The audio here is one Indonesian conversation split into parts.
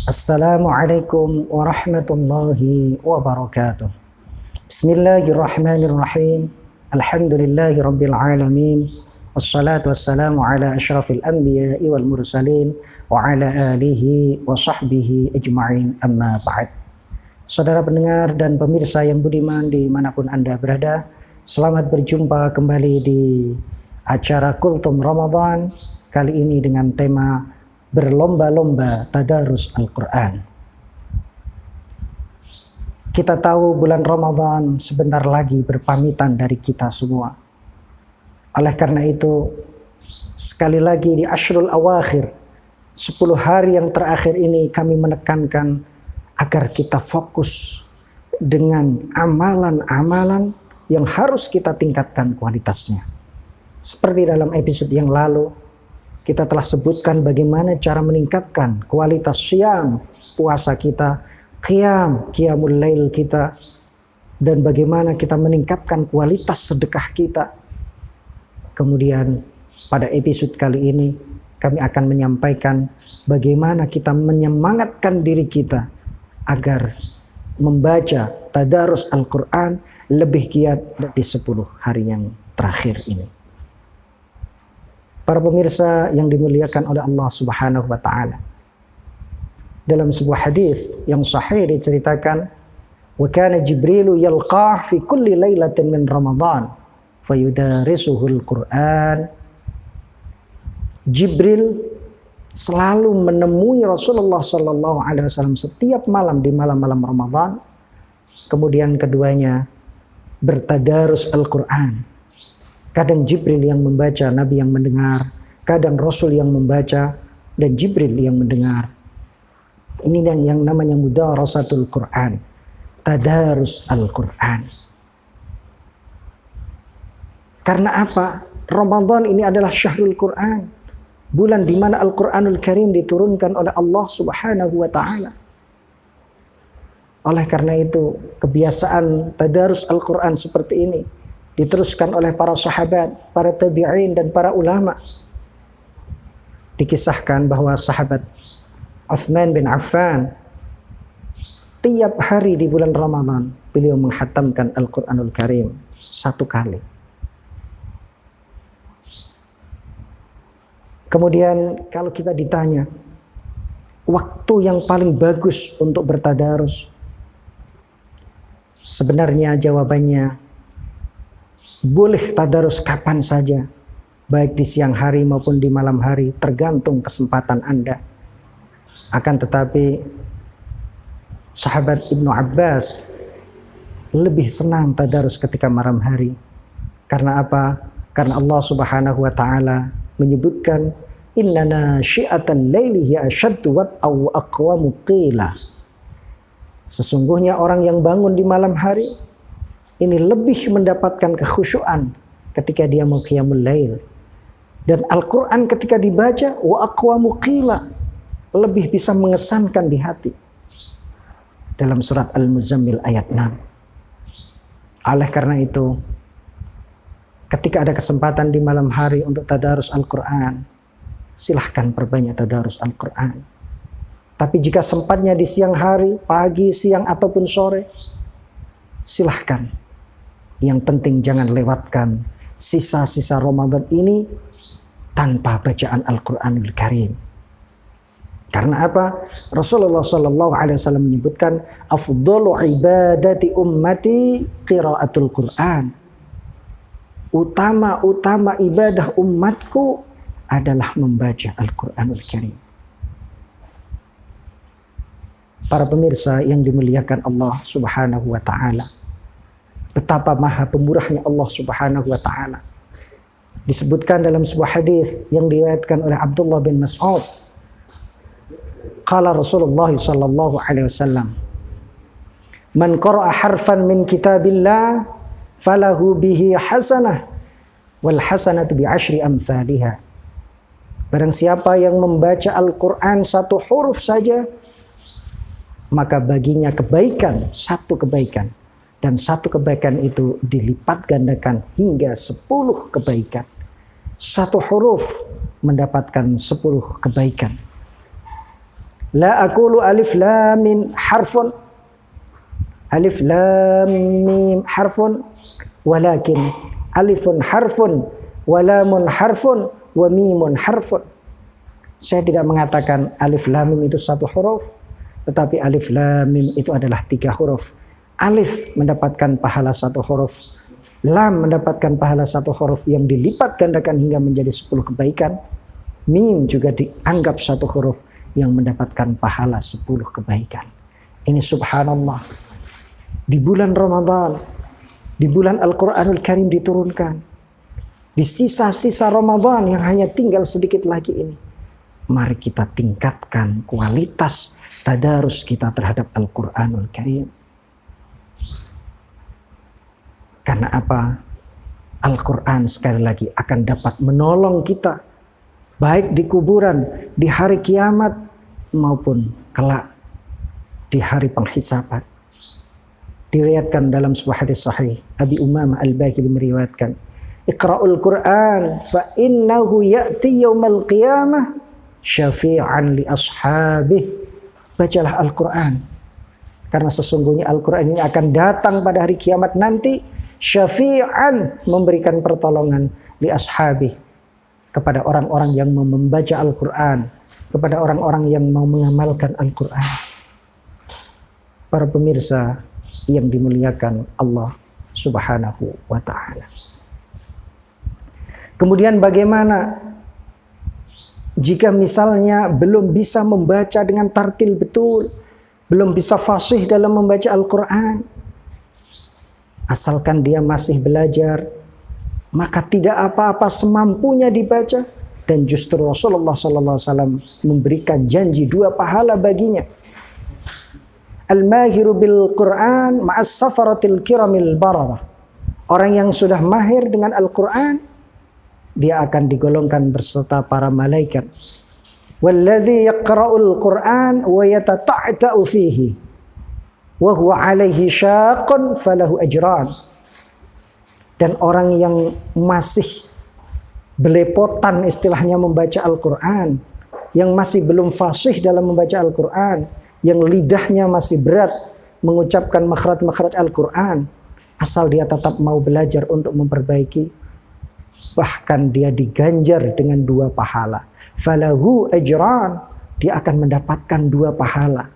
Assalamualaikum warahmatullahi wabarakatuh. Bismillahirrahmanirrahim. Alhamdulillahi rabbil alamin. Wassalatu wassalamu ala asyrafil anbiya'i wal mursalin wa ala alihi wa sahbihi ajma'in, amma ba'd. Saudara pendengar dan pemirsa yang budiman dimanapun Anda berada, selamat berjumpa kembali di acara Kultum Ramadan, kali ini dengan tema berlomba-lomba tadarus Al-Quran. Kita tahu bulan Ramadan sebentar lagi berpamitan dari kita semua. Oleh karena itu, sekali lagi di Ashrul Awakhir, 10 hari yang terakhir ini kami menekankan agar kita fokus dengan amalan-amalan yang harus kita tingkatkan kualitasnya. Seperti dalam episode yang lalu, kita telah sebutkan bagaimana cara meningkatkan kualitas syam, puasa kita, qiyamul lail kita, dan bagaimana kita meningkatkan kualitas sedekah kita. Kemudian pada episode kali ini kami akan menyampaikan bagaimana kita menyemangatkan diri kita agar membaca tadarus Al-Quran lebih giat di 10 hari yang terakhir ini. Para pemirsa yang dimuliakan oleh Allah Subhanahu wa taala. Dalam sebuah hadis yang sahih diceritakan, wa kana Jibrilu yalqah fi kulli lailatin min Ramadan fayudarisuhul Quran. Jibril selalu menemui Rasulullah sallallahu alaihi wasallam setiap malam di malam-malam Ramadan. Kemudian keduanya bertadarus Al-Quran. Kadang Jibril yang membaca, Nabi yang mendengar. Kadang Rasul yang membaca dan Jibril yang mendengar. Ini yang namanya mudarasatul Quran. Tadarus Al-Quran. Karena apa? Ramadan ini adalah syahrul Quran. Bulan di mana Al-Quranul Karim diturunkan oleh Allah Subhanahu wa ta'ala. Oleh karena itu, kebiasaan tadarus Al-Quran seperti ini diteruskan oleh para sahabat, para tabi'in, dan para ulama. Dikisahkan bahwa sahabat Utsman bin Affan tiap hari di bulan Ramadan beliau menghatamkan Al-Quranul Karim 1 kali. Kemudian kalau kita ditanya waktu yang paling bagus untuk bertadarus, sebenarnya jawabannya boleh tadarus kapan saja, baik di siang hari maupun di malam hari, tergantung kesempatan Anda. Akan tetapi sahabat Ibnu Abbas lebih senang tadarus ketika malam hari. Karena apa? Karena Allah Subhanahu wa taala menyebutkan innana syi'atan laili hiya ashaddu wat'aw wa aqwamu qila. Sesungguhnya orang yang bangun di malam hari ini lebih mendapatkan kekhusyuan ketika dia mau qiyamul lail. Dan Al-Quran ketika dibaca, wa aqwamu qila, lebih bisa mengesankan di hati. Dalam surat Al-Muzammil ayat 6. Oleh karena itu, ketika ada kesempatan di malam hari untuk tadarus Al-Quran, silahkan perbanyak tadarus Al-Quran. Tapi jika sempatnya di siang hari, pagi, siang, ataupun sore, silahkan. Yang penting jangan lewatkan sisa-sisa Ramadan ini tanpa bacaan Al-Quranul Karim. Karena apa? Rasulullah sallallahu alaihi wasallam menyebutkan afdalu ibadati ummati qiraatul Quran. Utama ibadah umatku adalah membaca Al-Quranul Karim. Para pemirsa yang dimuliakan Allah Subhanahu wa taala. Betapa maha pemurahnya Allah Subhanahu wa ta'ala. Disebutkan dalam sebuah hadis yang diriwayatkan oleh Abdullah bin Mas'ud. Qala Rasulullah sallallahu alaihi wasallam, "Man qara'a harfan min kitabillah falahu bihi hasanah wal hasanatu bi 10 amsalihha." Barang siapa yang membaca Al-Qur'an 1 huruf saja, maka baginya kebaikan, 1 kebaikan. Dan 1 kebaikan itu dilipat gandakan hingga 10 kebaikan. 1 huruf mendapatkan 10 kebaikan. La aqulu alif lam mim harfun. Alif lam mim harfun. Walakin alifun harfun. Walamun harfun. Wa mimun harfun. Saya tidak mengatakan alif lam mim itu satu huruf. Tetapi alif lam mim itu adalah 3 huruf. Alif mendapatkan pahala 1 huruf. Lam mendapatkan pahala 1 huruf yang dilipat gandakan hingga menjadi 10 kebaikan. Mim juga dianggap 1 huruf yang mendapatkan pahala 10 kebaikan. Ini subhanallah. Di bulan Ramadan, di bulan Al-Quranul Karim diturunkan. Di sisa-sisa Ramadan yang hanya tinggal sedikit lagi ini. Mari kita tingkatkan kualitas tadarus kita terhadap Al-Quranul Karim. Karena apa? Al-Quran sekali lagi akan dapat menolong kita. Baik di kuburan, di hari kiamat, maupun kelak di hari penghisaban. Diriwayatkan dalam sebuah hadis sahih. Abi Umamah Al-Bahili meriwayatkan. Iqra'ul Quran fa innahu ya'ti yawmal qiyamah syafi'an li ashabih. Bacalah Al-Quran. Karena sesungguhnya Al-Quran ini akan datang pada hari kiamat nanti. Syafi'an, memberikan pertolongan li ashabi, kepada orang-orang yang mau membaca Al-Quran, kepada orang-orang yang mau mengamalkan Al-Quran. Para pemirsa yang dimuliakan Allah Subhanahu wa ta'ala. Kemudian bagaimana jika misalnya belum bisa membaca dengan tartil betul, belum bisa fasih dalam membaca Al-Quran? Asalkan dia masih belajar, maka tidak apa-apa semampunya dibaca. Dan justru Rasulullah SAW memberikan janji 2 pahala baginya. Al-mahiru bil Quran ma'as safaratil kiramil bararah. Orang yang sudah mahir dengan Al-Quran, dia akan digolongkan berserta para malaikat. Walladzi yaqra'ul Quran wa yatata'ta'u fihi wa huwa alaihi syaqun falahu ajran. Dan orang yang masih belepotan istilahnya membaca Al-Quran, yang masih belum fasih dalam membaca Al-Quran, yang lidahnya masih berat mengucapkan makhraj-makhraj Al-Quran, asal dia tetap mau belajar untuk memperbaiki, bahkan dia diganjar dengan 2 pahala. Falahu ajran, dia akan mendapatkan 2 pahala.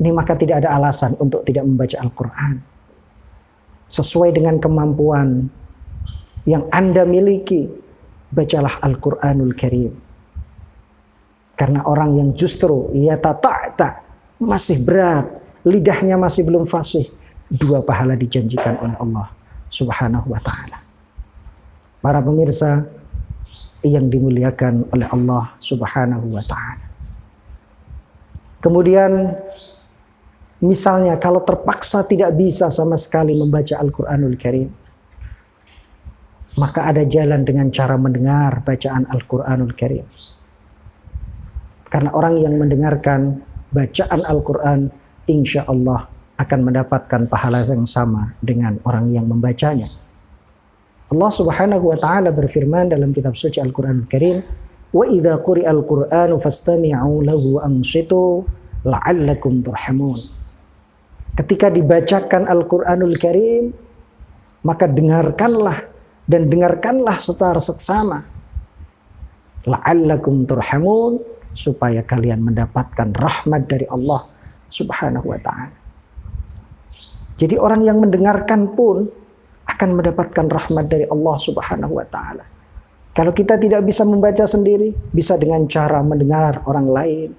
Ini maka tidak ada alasan untuk tidak membaca Al-Quran. Sesuai dengan kemampuan yang Anda miliki, bacalah Al-Quranul Karim. Karena orang yang justru masih berat, lidahnya masih belum fasih, 2 pahala dijanjikan oleh Allah Subhanahu wa ta'ala. Para pemirsa yang dimuliakan oleh Allah Subhanahu wa ta'ala. Kemudian misalnya kalau terpaksa tidak bisa sama sekali membaca Al-Quranul Karim, maka ada jalan dengan cara mendengar bacaan Al-Quranul Karim. Karena orang yang mendengarkan bacaan Al-Quran, insya Allah akan mendapatkan pahala yang sama dengan orang yang membacanya. Allah Subhanahu wa ta'ala berfirman dalam kitab suci Al-Quranul Karim, wa idza quri'al Qur'anu fastami'u lahu ansitu la'allakum turhamun. Ketika dibacakan Al-Quranul Karim, maka dengarkanlah dan dengarkanlah secara seksama. La'allakum turhamun, supaya kalian mendapatkan rahmat dari Allah Subhanahu wa ta'ala. Jadi orang yang mendengarkan pun akan mendapatkan rahmat dari Allah Subhanahu wa ta'ala. Kalau kita tidak bisa membaca sendiri, bisa dengan cara mendengar orang lain.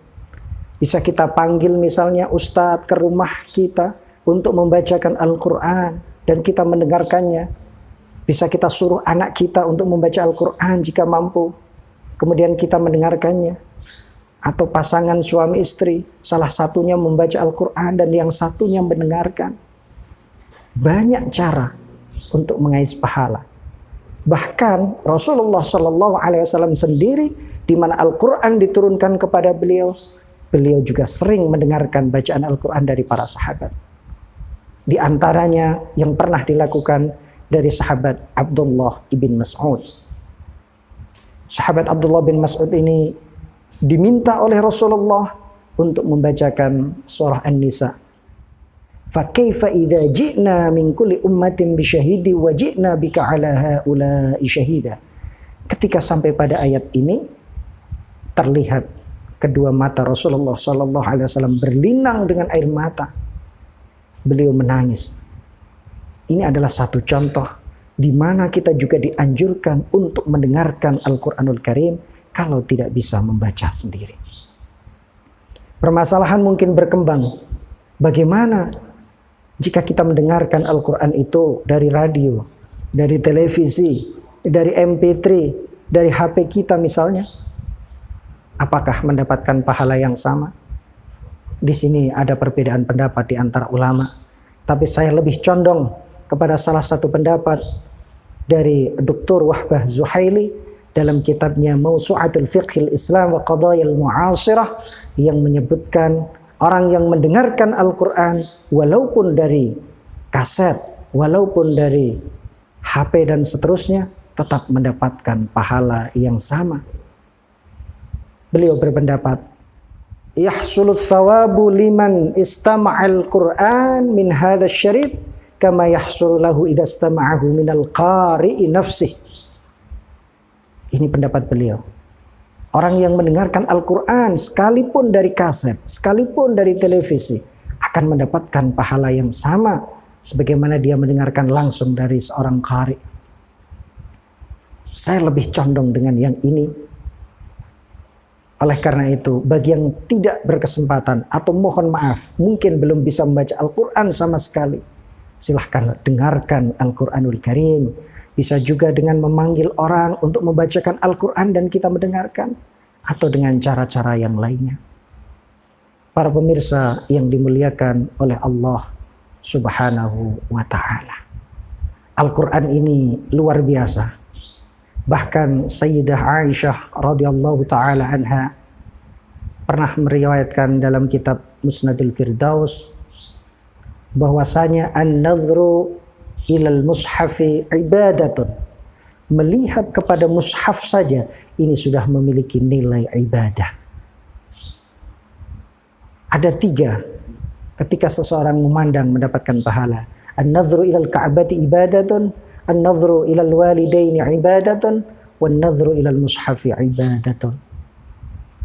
Bisa kita panggil misalnya ustadz ke rumah kita untuk membacakan Al-Quran dan kita mendengarkannya. Bisa kita suruh anak kita untuk membaca Al-Quran jika mampu, kemudian kita mendengarkannya. Atau pasangan suami istri, salah satunya membaca Al-Quran dan yang satunya mendengarkan. Banyak cara untuk mengais pahala. Bahkan Rasulullah SAW sendiri, di mana Al-Quran diturunkan kepada beliau, beliau juga sering mendengarkan bacaan Al-Quran dari para sahabat. Di antaranya yang pernah dilakukan dari sahabat Abdullah ibn Mas'ud. Sahabat Abdullah bin Mas'ud ini diminta oleh Rasulullah untuk membacakan surah An-Nisa. Fa kaifa idza ji'na min kulli ummatin bi syahidi wa ji'na bika 'ala haula'i syahida. Ketika sampai pada ayat ini, terlihat kedua mata Rasulullah sallallahu alaihi wasallam berlinang dengan air mata. Beliau menangis. Ini adalah satu contoh di mana kita juga dianjurkan untuk mendengarkan Al-Qur'anul Karim kalau tidak bisa membaca sendiri. Permasalahan mungkin berkembang. Bagaimana jika kita mendengarkan Al-Quran itu dari radio, dari televisi, dari MP3, dari HP kita misalnya? Apakah mendapatkan pahala yang sama? Di sini ada perbedaan pendapat di antara ulama. Tapi saya lebih condong kepada salah satu pendapat dari Dr. Wahbah Zuhaili dalam kitabnya Mawsu'atul Fiqhil Islam wa Qadayal Mu'asirah yang menyebutkan orang yang mendengarkan Al-Quran walaupun dari kaset, walaupun dari HP dan seterusnya tetap mendapatkan pahala yang sama. Beliau berpendapat, yahsulut thawabu liman istama'al Qur'an min hadha syarid kama yahsulu lahu idha istama'ahu minal qari'i nafsih. Ini pendapat beliau. Orang yang mendengarkan Al-Quran sekalipun dari kaset, sekalipun dari televisi akan mendapatkan pahala yang sama sebagaimana dia mendengarkan langsung dari seorang qari. Saya lebih condong dengan yang ini. Oleh karena itu, bagi yang tidak berkesempatan atau mohon maaf, mungkin belum bisa membaca Al-Quran sama sekali, silahkan dengarkan Al-Quranul Karim. Bisa juga dengan memanggil orang untuk membacakan Al-Quran dan kita mendengarkan, atau dengan cara-cara yang lainnya. Para pemirsa yang dimuliakan oleh Allah Subhanahu wa ta'ala, Al-Quran ini luar biasa. Bahkan Sayyidah Aisyah radhiyallahu ta'ala anha pernah meriwayatkan dalam kitab Musnadul Firdaus bahwasanya an-nadhru ilal mushafi ibadatun. Melihat kepada mushaf saja ini sudah memiliki nilai ibadah. Ada 3 ketika seseorang memandang mendapatkan pahala. An-nadhru ilal ka'bati ibadatun, an-nadhru ilal walidaini ibadatun, wan-nadhru ilal mushafi ibadatun.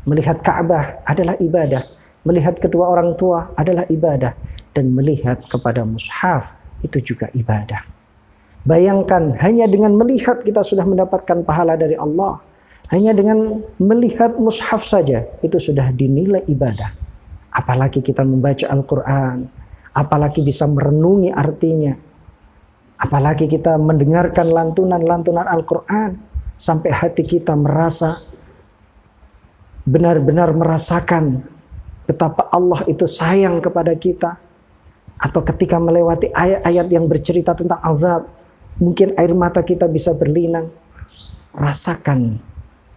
Melihat Ka'bah adalah ibadah, melihat kedua orang tua adalah ibadah, dan melihat kepada mushaf itu juga ibadah. Bayangkan, hanya dengan melihat kita sudah mendapatkan pahala dari Allah. Hanya dengan melihat mushaf saja itu sudah dinilai ibadah. Apalagi kita membaca Al-Quran, apalagi bisa merenungi artinya, apalagi kita mendengarkan lantunan-lantunan Al-Quran sampai hati kita merasa benar-benar merasakan betapa Allah itu sayang kepada kita. Atau ketika melewati ayat-ayat yang bercerita tentang azab, mungkin air mata kita bisa berlinang. Rasakan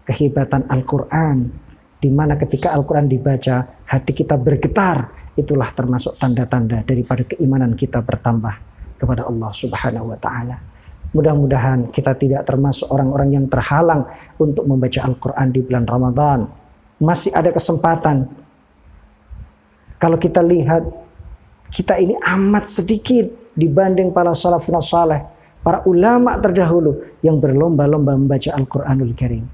kehebatan Al-Quran, di mana ketika Al-Quran dibaca, hati kita bergetar. Itulah termasuk tanda-tanda daripada keimanan kita bertambah kepada Allah Subhanahu wa ta'ala. Mudah-mudahan kita tidak termasuk orang-orang yang terhalang untuk membaca Al-Quran di bulan Ramadan. Masih ada kesempatan. Kalau kita lihat, kita ini amat sedikit dibanding para salafun saleh, para ulama terdahulu yang berlomba-lomba membaca Al-Quranul Karim.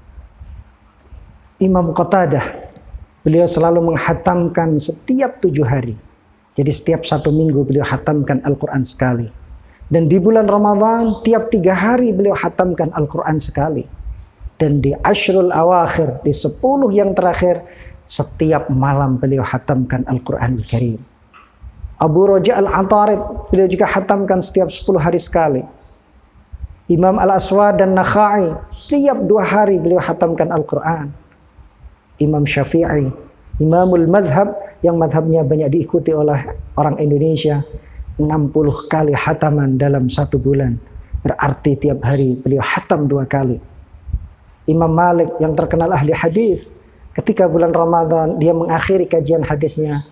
Imam Qatadah, beliau selalu menghatamkan setiap 7 hari. Jadi setiap 1 minggu beliau hatamkan Al-Quran sekali. Dan di bulan Ramadan tiap 3 hari beliau hatamkan Al-Quran sekali. Dan di Ashrul Awakhir, di 10 yang terakhir, setiap malam beliau hatamkan Al-Quranul Karim. Abu Raja Al-Atarid, beliau juga hatamkan setiap 10 hari sekali. Imam Al-Aswad dan Nakhai, tiap 2 hari beliau hatamkan Al-Quran. Imam Syafi'i, Imamul Madhab, yang madhabnya banyak diikuti oleh orang Indonesia, 60 kali hataman dalam 1 bulan. Berarti tiap hari beliau hatam 2 kali. Imam Malik yang terkenal ahli hadis, ketika bulan Ramadan dia mengakhiri kajian hadisnya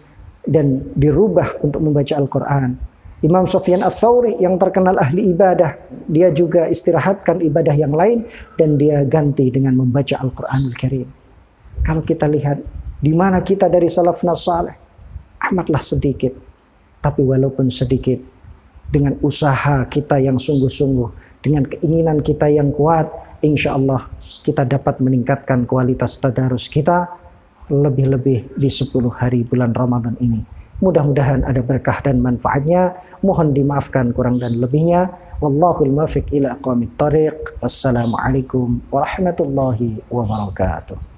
dan dirubah untuk membaca Al-Quran. Imam Sufyan Ats-Tsauri yang terkenal ahli ibadah, dia juga istirahatkan ibadah yang lain dan dia ganti dengan membaca Al-Quranul Karim. Kalau kita lihat Di mana kita dari salafna saleh amatlah sedikit, tapi walaupun sedikit, dengan usaha kita yang sungguh-sungguh, dengan keinginan kita yang kuat, insya Allah kita dapat meningkatkan kualitas tadarus kita lebih-lebih di 10 hari bulan Ramadan ini. Mudah-mudahan ada berkah dan manfaatnya. Mohon dimaafkan kurang dan lebihnya. Wallahul muwaffiq ila aqwamit thariq. Wassalamualaikum warahmatullahi wabarakatuh.